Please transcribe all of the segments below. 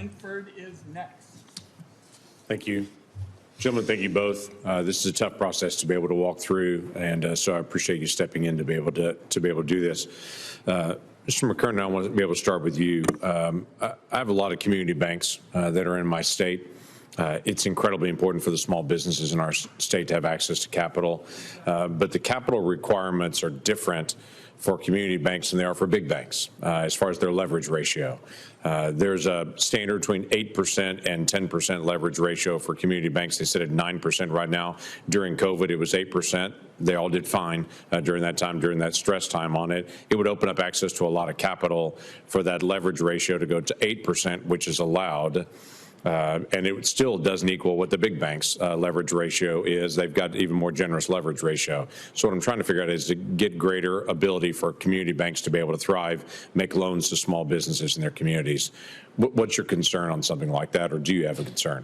Lankford is next. Thank you. Gentlemen, thank you both. This is a tough process to be able to walk through, and so I appreciate you stepping in to be able to do this. Mr. McKernan, I want to be able to start with you. I have a lot of community banks that are in my state. It's incredibly important for the small businesses in our state to have access to capital, but the capital requirements are different for community banks than they are for big banks as far as their leverage ratio. There's a standard between 8% and 10% leverage ratio for community banks. They sit at 9% right now. During COVID, it was 8%. They all did fine during that time, during that stress time on it. It would open up access to a lot of capital for that leverage ratio to go to 8%, which is allowed. And it still doesn't equal what the big banks' leverage ratio is. They've got even more generous leverage ratio. So what I'm trying to figure out is to get greater ability for community banks to be able to thrive, make loans to small businesses in their communities. What's your concern on something like that, or do you have a concern?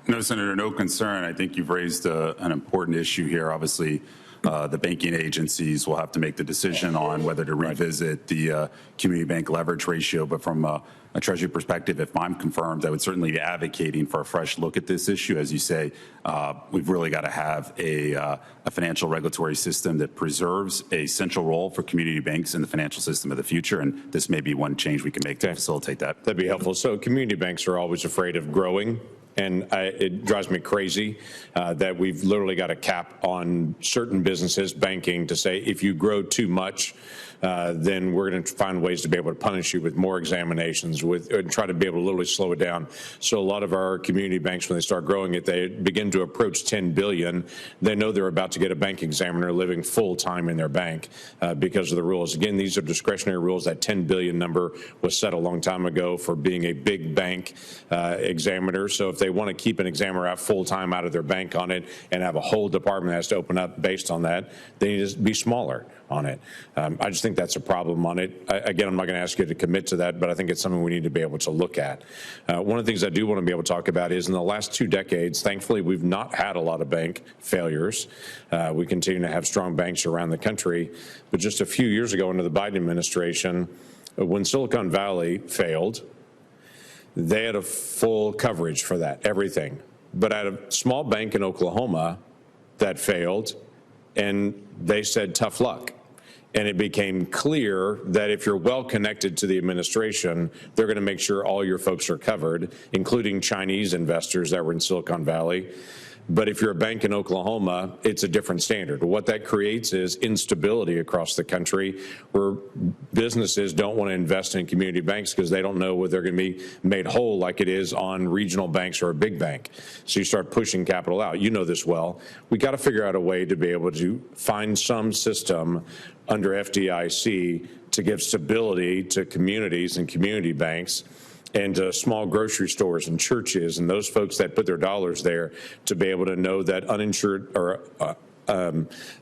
No, Senator, no concern. I think you've raised an important issue here. Obviously, the banking agencies will have to make the decision on whether to revisit the community bank leverage ratio. But from a Treasury perspective, if I'm confirmed, I would certainly be advocating for a fresh look at this issue. As you say, we've really got to have a financial regulatory system that preserves a central role for community banks in the financial system of the future. And this may be one change we can make to facilitate that. That'd be helpful. So community banks are always afraid of growing. And it drives me crazy that we've literally got a cap on certain businesses, banking, to say if you grow too much, then we're going to find ways to be able to punish you with more examinations, and try to be able to literally slow it down. So a lot of our community banks, when they start growing it, they begin to approach 10 billion. They know they're about to get a bank examiner living full time in their bank because of the rules. Again, these are discretionary rules. That 10 billion number was set a long time ago for being a big bank examiner. So if they want to keep an examiner out full time out of their bank on it and have a whole department that has to open up based on that, they need to be smaller on it. I just think that's a problem on it. Again, I'm not going to ask you to commit to that, but I think it's something we need to be able to look at. One of the things I do want to be able to talk about is in the last 2 decades, thankfully, we've not had a lot of bank failures. We continue to have strong banks around the country. But just a few years ago under the Biden administration, when Silicon Valley failed, they had a full coverage for that, everything. But at a small bank in Oklahoma that failed, and they said, tough luck. And it became clear that if you're well connected to the administration, they're going to make sure all your folks are covered, including Chinese investors that were in Silicon Valley. But if you're a bank in Oklahoma, it's a different standard. What that creates is instability across the country, where businesses don't want to invest in community banks because they don't know whether they're going to be made whole like it is on regional banks or a big bank. So you start pushing capital out. You know this well. We got to figure out a way to be able to find some system under FDIC to give stability to communities and community banks and small grocery stores and churches and those folks that put their dollars there, to be able to know that uninsured or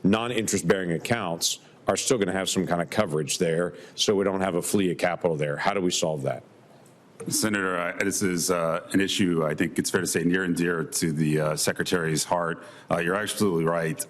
non-interest bearing accounts are still going to have some kind of coverage there, so we don't have a flea of capital there. How do we solve that? Senator, this is an issue I think it's fair to say near and dear to the Secretary's heart. You're absolutely right.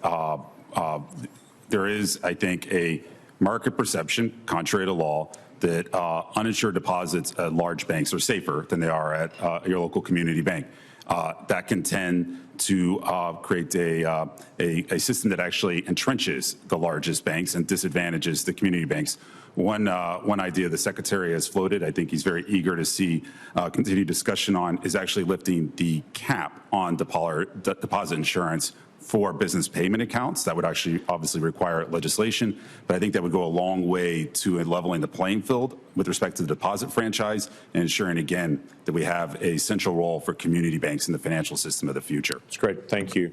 There is, I think, a market perception, contrary to law, that uninsured deposits at large banks are safer than they are at your local community bank. That can tend to create a system that actually entrenches the largest banks and disadvantages the community banks. One idea the Secretary has floated, I think he's very eager to see continued discussion on, is actually lifting the cap on deposit insurance for business payment accounts. That would actually obviously require legislation, but I think that would go a long way to leveling the playing field with respect to the deposit franchise and ensuring, again, that we have a central role for community banks in the financial system of the future. That's great. Thank you.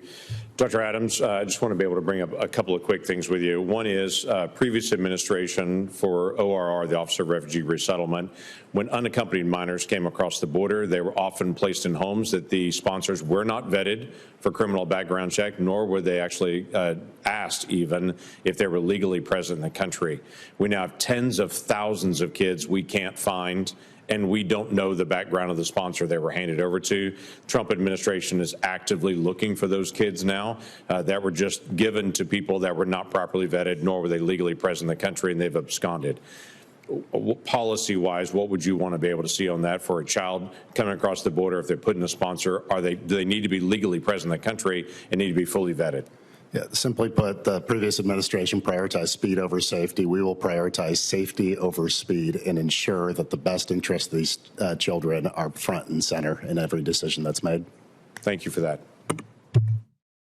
Dr. Adams, I just want to be able to bring up a couple of quick things with you. One is previous administration for ORR, the Office of Refugee Resettlement, when unaccompanied minors came across the border, they were often placed in homes that the sponsors were not vetted for criminal background check, nor were they actually asked even if they were legally present in the country. We now have tens of thousands of kids we can't find, and we don't know the background of the sponsor they were handed over to. Trump administration is actively looking for those kids now that were just given to people that were not properly vetted, nor were they legally present in the country, and they've absconded. policy-wise, what would you want to be able to see on that for a child coming across the border? If they're putting a sponsor, do they need to be legally present in the country and need to be fully vetted? Yeah, simply put, the previous administration prioritized speed over safety. We will prioritize safety over speed and ensure that the best interests of these children are front and center in every decision that's made. Thank you for that.